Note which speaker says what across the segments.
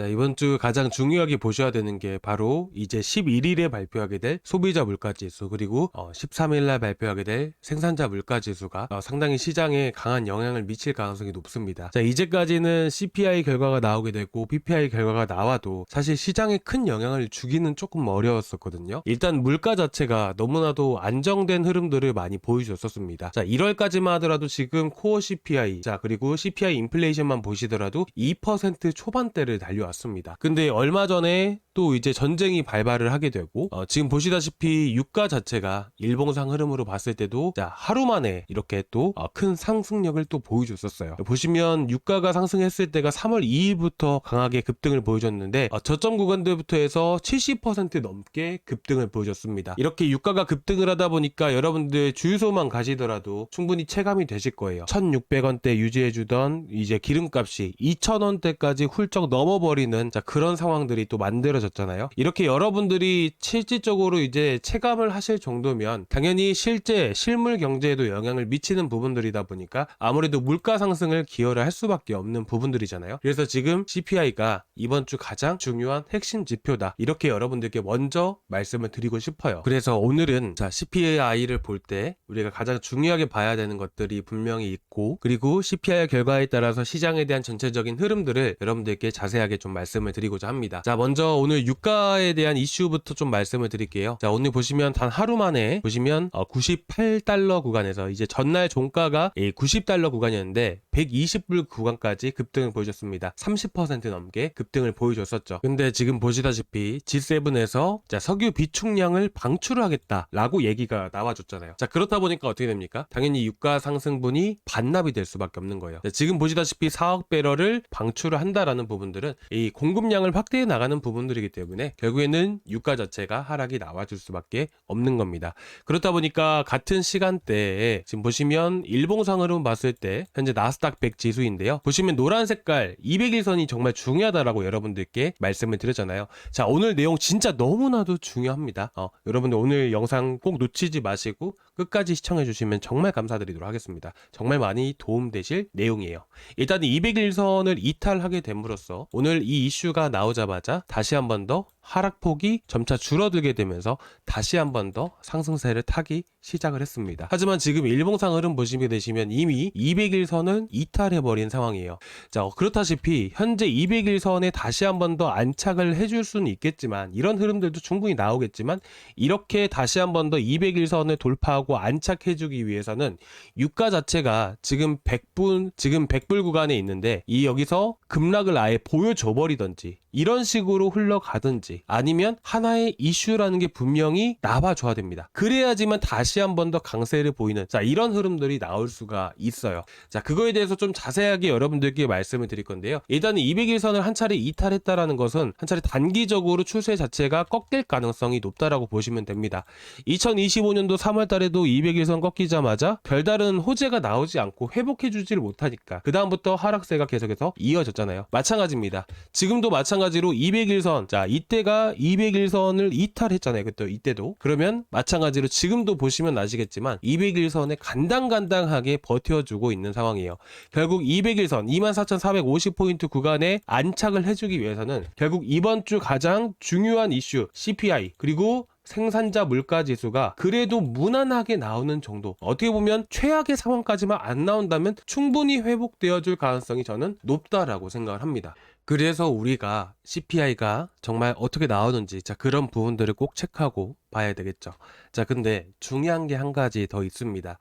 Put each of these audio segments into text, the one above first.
Speaker 1: 자, 이번 주 가장 중요하게 보셔야 되는 게 바로 이제 11일에 발표하게 될 소비자 물가지수, 그리고 13일 날 발표하게 될 생산자 물가지수가 상당히 시장에 강한 영향을 미칠 가능성이 높습니다. 자, 이제까지는 CPI 결과가 나오게 되고 PPI 결과가 나와도 사실 시장에 큰 영향을 주기는 조금 어려웠었거든요. 일단 물가 자체가 너무나도 안정된 흐름들을 많이 보여줬었습니다. 자, 1월까지만 하더라도 지금 코어 CPI, 자, 그리고 CPI 인플레이션만 보시더라도 2% 초반대를 달려왔습니다. 근데 얼마 전에 또 이제 전쟁이 발발을 하게 되고 지금 보시다시피 유가 자체가 일봉상 흐름으로 봤을 때도 자, 하루 만에 이렇게 또 큰 상승력을 또 보여줬었어요. 보시면 유가가 상승했을 때가 3월 2일부터 강하게 급등을 보여줬는데 저점 구간들부터 해서 70% 넘게 급등을 보여줬습니다. 이렇게 유가가 급등을 하다 보니까 여러분들 주유소만 가시더라도 충분히 체감이 되실 거예요. 1,600원대 유지해주던 이제 기름값이 2,000원대까지 훌쩍 넘어버리는 자, 그런 상황들이 또 만들어졌잖아요. 이렇게 여러분들이 실질적으로 이제 체감을 하실 정도면 당연히 실제 실물 경제에도 영향을 미치는 부분들이다 보니까 아무래도 물가 상승을 기여를 할 수밖에 없는 부분들이잖아요. 그래서 지금 CPI가 이번 주 가장 중요한 핵심 지표다, 이렇게 여러분들께 먼저 말씀을 드리고 싶어요. 그래서 오늘은 자, CPI를 볼 때 우리가 가장 중요하게 봐야 되는 것들이 분명히 있고, 그리고 CPI 결과에 따라서 시장에 대한 전체적인 흐름들을 여러분들께 자세하게 좀 말씀을 드리고자 합니다. 자, 먼저 오늘 유가에 대한 이슈부터 좀 말씀을 드릴게요. 자, 오늘 보시면 단 하루 만에 보시면 98달러 구간에서 이제 전날 종가가 90달러 구간이었는데 120불 구간까지 급등을 보여줬습니다. 30% 넘게 급등을 보여줬었죠. 근데 지금 보시다시피 G7에서 자, 석유 비축량을 방출을 하겠다라고 얘기가 나와줬잖아요. 자, 그렇다 보니까 어떻게 됩니까? 당연히 유가 상승분이 반납이 될 수밖에 없는 거예요. 자, 지금 보시다시피 4억 배럴을 방출을 한다라는 부분들은 이 공급량을 확대해 나가는 부분들이기 때문에 결국에는 유가 자체가 하락이 나와줄 수밖에 없는 겁니다. 그렇다 보니까 같은 시간대에 지금 보시면 일봉상으로 봤을 때 현재 나스닥 100 지수인데요. 보시면 노란 색깔 200일선이 정말 중요하다라고 여러분들께 말씀을 드렸잖아요. 자, 오늘 내용 진짜 너무나도 중요합니다. 여러분들 오늘 영상 꼭 놓치지 마시고 끝까지 시청해 주시면 정말 감사드리도록 하겠습니다. 정말 많이 도움되실 내용이에요. 일단 200일선을 이탈하게 됨으로써 오늘 이 이슈가 나오자마자 다시 한 번 더 하락폭이 점차 줄어들게 되면서 다시 한 번 더 상승세를 타기 시작을 했습니다. 하지만 지금 일봉상 흐름 보시게 되시면 이미 200일선은 이탈해버린 상황이에요. 자, 그렇다시피 현재 200일선에 다시 한 번 더 안착을 해줄 수는 있겠지만, 이런 흐름들도 충분히 나오겠지만, 이렇게 다시 한 번 더 200일선을 돌파하고 안착해주기 위해서는 유가 자체가 지금 100불 구간에 있는데 이 여기서 급락을 아예 보여줘 버리던지 이런 식으로 흘러가든지, 아니면 하나의 이슈라는 게 분명히 나와줘야 됩니다. 그래야지만 다시 한 번 더 강세를 보이는 자, 이런 흐름들이 나올 수가 있어요. 자, 그거에 대해서 좀 자세하게 여러분들께 말씀을 드릴 건데요. 일단 200일선을 한 차례 이탈했다라는 것은 한 차례 단기적으로 추세 자체가 꺾일 가능성이 높다라고 보시면 됩니다. 2025년도 3월 달에도 200일선 꺾이자마자 별다른 호재가 나오지 않고 회복해주지를 못하니까 그 다음부터 하락세가 계속해서 이어졌잖아요. 마찬가지입니다. 지금도 마찬가지로 200일선, 자, 이때가 200일선을 이탈했잖아요. 이때도. 그러면 마찬가지로 지금도 보시면 아시겠지만 200일선에 간당간당하게 버텨주고 있는 상황이에요. 결국 200일선 24,450포인트 구간에 안착을 해주기 위해서는 결국 이번 주 가장 중요한 이슈 CPI, 그리고 생산자 물가 지수가 그래도 무난하게 나오는 정도, 어떻게 보면 최악의 상황까지만 안 나온다면 충분히 회복되어 줄 가능성이 저는 높다라고 생각을 합니다. 그래서 우리가 CPI가 정말 어떻게 나오는지 자, 그런 부분들을 꼭 체크하고 봐야 되겠죠. 자, 근데 중요한 게 한 가지 더 있습니다.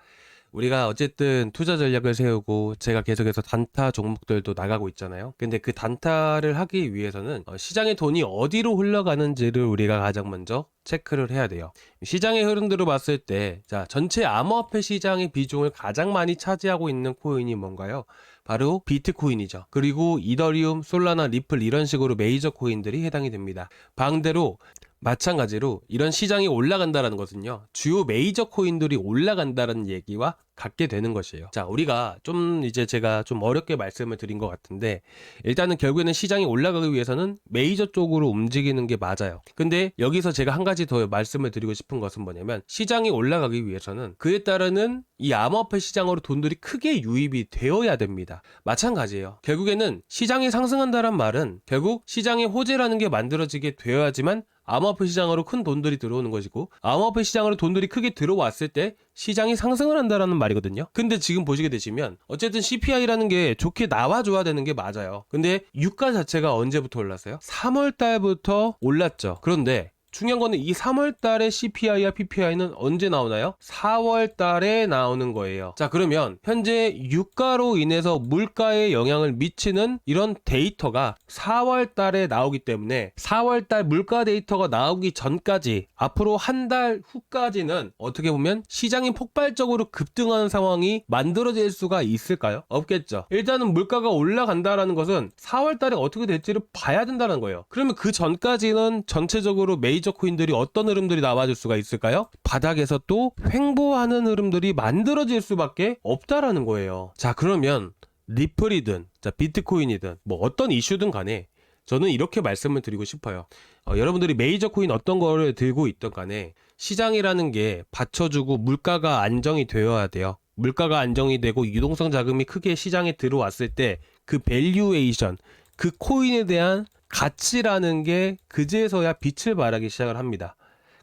Speaker 1: 우리가 어쨌든 투자 전략을 세우고 제가 계속해서 단타 종목들도 나가고 있잖아요. 근데 그 단타를 하기 위해서는 시장의 돈이 어디로 흘러가는지를 우리가 가장 먼저 체크를 해야 돼요. 시장의 흐름들을 봤을 때 자, 전체 암호화폐 시장의 비중을 가장 많이 차지하고 있는 코인이 뭔가요? 바로 비트코인이죠. 그리고 이더리움, 솔라나, 리플 이런 식으로 메이저 코인들이 해당이 됩니다. 반대로 마찬가지로 이런 시장이 올라간다라는 것은요, 주요 메이저 코인들이 올라간다는 얘기와 같게 되는 것이에요. 자, 우리가 좀 이제 제가 좀 어렵게 말씀을 드린 것 같은데, 일단은 결국에는 시장이 올라가기 위해서는 메이저 쪽으로 움직이는 게 맞아요. 근데 여기서 제가 한 가지 더 말씀을 드리고 싶은 것은 뭐냐면, 시장이 올라가기 위해서는 그에 따르는 이 암호화폐 시장으로 돈들이 크게 유입이 되어야 됩니다. 마찬가지예요. 결국에는 시장이 상승한다는 말은 결국 시장의 호재라는 게 만들어지게 되어야지만 암호화폐 시장으로 큰 돈들이 들어오는 것이고, 암호화폐 시장으로 돈들이 크게 들어왔을 때 시장이 상승을 한다라는 말이거든요. 근데 지금 보시게 되시면 어쨌든 CPI라는 게 좋게 나와줘야 되는 게 맞아요. 근데 유가 자체가 언제부터 올랐어요? 3월 달부터 올랐죠. 그런데 중요한 거는 이 3월 달에 CPI와 PPI는 언제 나오나요? 4월 달에 나오는 거예요. 자, 그러면 현재 유가로 인해서 물가에 영향을 미치는 이런 데이터가 4월 달에 나오기 때문에 4월 달 물가 데이터가 나오기 전까지 앞으로 한 달 후까지는 어떻게 보면 시장이 폭발적으로 급등하는 상황이 만들어질 수가 있을까요? 없겠죠. 일단은 물가가 올라간다라는 것은 4월 달에 어떻게 될지를 봐야 된다는 거예요. 그러면 그 전까지는 전체적으로 메이저 코인들이 어떤 흐름들이 나와줄 수가 있을까요? 바닥에서 또 횡보하는 흐름들이 만들어질 수밖에 없다라는 거예요. 자, 그러면 리플이든 자 비트코인이든 뭐 어떤 이슈든 간에 저는 이렇게 말씀을 드리고 싶어요. 여러분들이 메이저 코인 어떤 거를 들고 있던 간에 시장이라는 게 받쳐주고 물가가 안정이 되어야 돼요. 물가가 안정이 되고 유동성 자금이 크게 시장에 들어왔을 때 그 밸류에이션, 그 코인에 대한 가치라는 게 그제서야 빛을 발하기 시작을 합니다.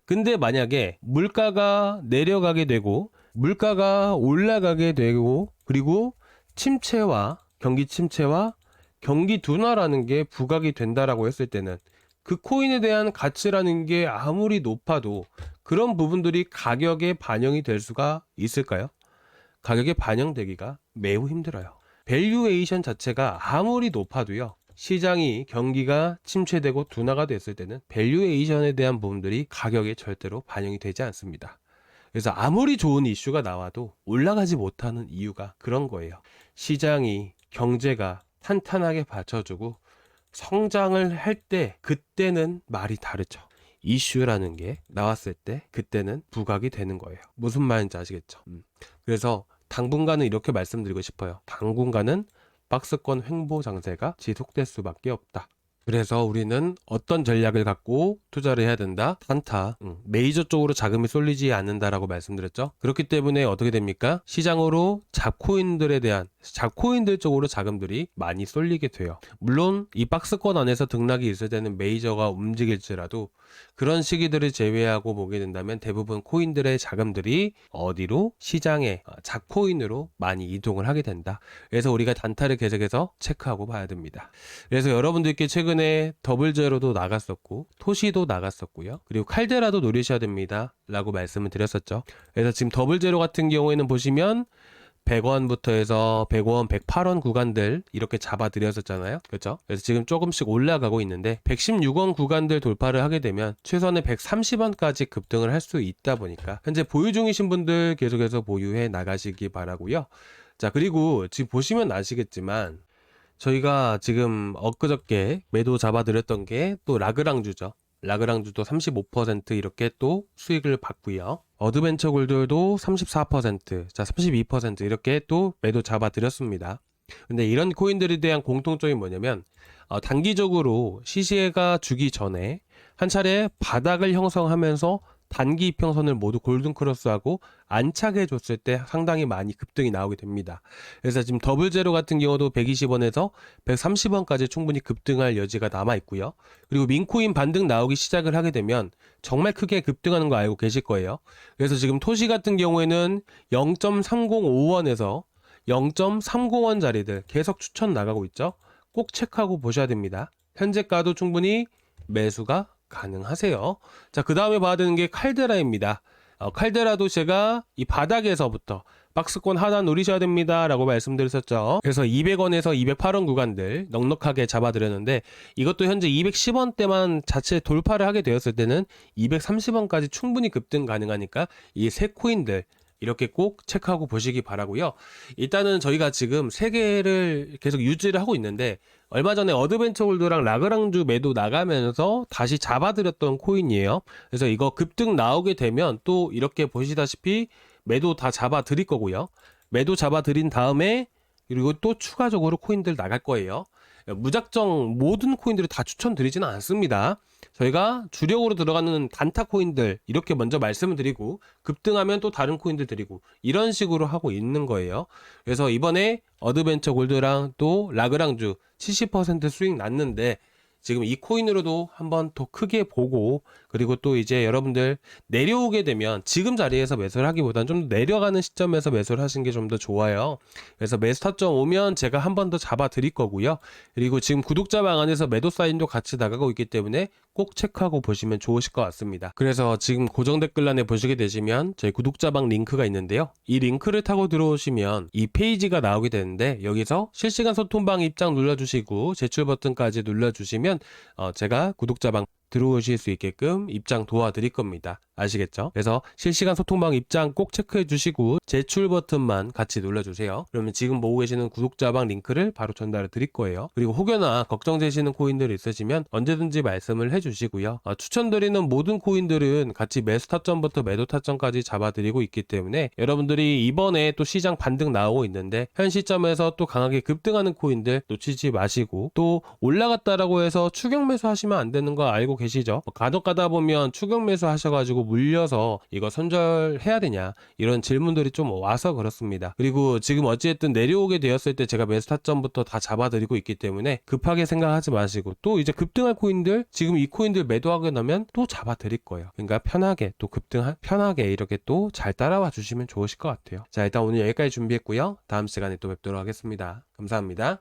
Speaker 1: 근데 만약에 물가가 내려가게 되고 물가가 올라가게 되고 그리고 침체와 경기 둔화라는 게 부각이 된다라고 했을 때는 그 코인에 대한 가치라는 게 아무리 높아도 그런 부분들이 가격에 반영이 될 수가 있을까요? 가격에 반영되기가 매우 힘들어요. 밸류에이션 자체가 아무리 높아도요, 시장이 경기가 침체되고 둔화가 됐을 때는 밸류에이션에 대한 부분들이 가격에 절대로 반영이 되지 않습니다. 그래서 아무리 좋은 이슈가 나와도 올라가지 못하는 이유가 그런 거예요. 시장이 경제가 탄탄하게 받쳐주고 성장을 할 때 그때는 말이 다르죠. 이슈라는 게 나왔을 때 그때는 부각이 되는 거예요. 무슨 말인지 아시겠죠? 그래서 당분간은 이렇게 말씀드리고 싶어요. 당분간은 박스권 횡보 장세가 지속될 수밖에 없다. 그래서 우리는 어떤 전략을 갖고 투자를 해야 된다? 단타, 메이저 쪽으로 자금이 쏠리지 않는다라고 말씀드렸죠. 그렇기 때문에 어떻게 됩니까? 시장으로 잡코인들 쪽으로 자금들이 많이 쏠리게 돼요. 물론 이 박스권 안에서 등락이 있을 때는 메이저가 움직일지라도 그런 시기들을 제외하고 보게 된다면 대부분 코인들의 자금들이 어디로? 시장에 잡코인으로 많이 이동을 하게 된다. 그래서 우리가 단타를 계속해서 체크하고 봐야 됩니다. 그래서 여러분들께 최근에 더블제로도 나갔었고 토시도 나갔었고요. 그리고 칼데라도 노리셔야 됩니다. 라고 말씀을 드렸었죠. 그래서 지금 더블제로 같은 경우에는 보시면 100원부터 해서 100원, 108원 구간들 이렇게 잡아드렸었잖아요. 그렇죠? 그래서 지금 조금씩 올라가고 있는데 116원 구간들 돌파를 하게 되면 최소한의 130원까지 급등을 할 수 있다 보니까 현재 보유 중이신 분들 계속해서 보유해 나가시기 바라고요. 자, 그리고 지금 보시면 아시겠지만 저희가 지금 엊그저께 매도 잡아드렸던 게 또 라그랑주죠. 라그랑주도 35% 이렇게 또 수익을 받고요. 어드벤처 골드도 34%, 자 32% 이렇게 또 매도 잡아드렸습니다. 근데 이런 코인들에 대한 공통점이 뭐냐면 단기적으로 시세가 주기 전에 한 차례 바닥을 형성하면서 단기 이평선을 모두 골든크로스하고 안착해 줬을 때 상당히 많이 급등이 나오게 됩니다. 그래서 지금 더블제로 같은 경우도 120원에서 130원까지 충분히 급등할 여지가 남아 있고요. 그리고 민코인 반등 나오기 시작을 하게 되면 정말 크게 급등하는 거 알고 계실 거예요. 그래서 지금 토시 같은 경우에는 0.305원에서 0.30원 자리들 계속 추천 나가고 있죠. 꼭 체크하고 보셔야 됩니다. 현재가도 충분히 매수가 가능하세요. 자, 그 다음에 봐야 되는 게 칼데라입니다. 칼데라도 제가 이 바닥에서부터 박스권 하단 노리셔야 됩니다 라고 말씀드렸었죠. 그래서 200원에서 208원 구간들 넉넉하게 잡아드렸는데 이것도 현재 210원대만 자체 돌파를 하게 되었을 때는 230원까지 충분히 급등 가능하니까 이 세 코인들 이렇게 꼭 체크하고 보시기 바라고요. 일단은 저희가 지금 3개를 계속 유지를 하고 있는데 얼마 전에 어드벤처 골드랑 라그랑주 매도 나가면서 다시 잡아드렸던 코인이에요. 그래서 이거 급등 나오게 되면 또 이렇게 보시다시피 매도 다 잡아드릴 거고요. 매도 잡아드린 다음에 그리고 또 추가적으로 코인들 나갈 거예요. 무작정 모든 코인들을 다 추천드리지는 않습니다. 저희가 주력으로 들어가는 단타 코인들 이렇게 먼저 말씀을 드리고 급등하면 또 다른 코인들 드리고 이런 식으로 하고 있는 거예요. 그래서 이번에 어드벤처 골드랑 또 라그랑주 70% 수익 났는데 지금 이 코인으로도 한번 더 크게 보고 그리고 또 이제 여러분들 내려오게 되면 지금 자리에서 매수를 하기보다는 좀 내려가는 시점에서 매수를 하시는 게 좀 더 좋아요. 그래서 매수 타점 오면 제가 한 번 더 잡아 드릴 거고요. 그리고 지금 구독자방 안에서 매도 사인도 같이 나가고 있기 때문에 꼭 체크하고 보시면 좋으실 것 같습니다. 그래서 지금 고정 댓글란에 보시게 되시면 저희 구독자방 링크가 있는데요. 이 링크를 타고 들어오시면 이 페이지가 나오게 되는데 여기서 실시간 소통방 입장 눌러주시고 제출 버튼까지 눌러주시면 제가 구독자방 들어오실 수 있게끔 입장 도와드릴 겁니다. 아시겠죠? 그래서 실시간 소통방 입장 꼭 체크해 주시고 제출 버튼만 같이 눌러주세요. 그러면 지금 보고 계시는 구독자방 링크를 바로 전달해 드릴 거예요. 그리고 혹여나 걱정되시는 코인들 있으시면 언제든지 말씀을 해 주시고요. 추천드리는 모든 코인들은 같이 매수 타점부터 매도 타점까지 잡아드리고 있기 때문에 여러분들이 이번에 또 시장 반등 나오고 있는데 현 시점에서 또 강하게 급등하는 코인들 놓치지 마시고 또 올라갔다라고 해서 추격 매수 하시면 안 되는 거 알고 계시죠? 간혹 가다 보면 추격 매수 하셔가지고 물려서 이거 손절해야 되냐 이런 질문들이 좀 와서 그렇습니다. 그리고 지금 어찌됐든 내려오게 되었을 때 제가 매수 타점부터 다 잡아드리고 있기 때문에 급하게 생각하지 마시고 또 이제 급등할 코인들 지금 이 코인들 매도하게 나면 또 잡아드릴 거예요. 그러니까 편하게 또 편하게 이렇게 또 잘 따라와 주시면 좋으실 것 같아요. 자, 일단 오늘 여기까지 준비했고요. 다음 시간에 또 뵙도록 하겠습니다. 감사합니다.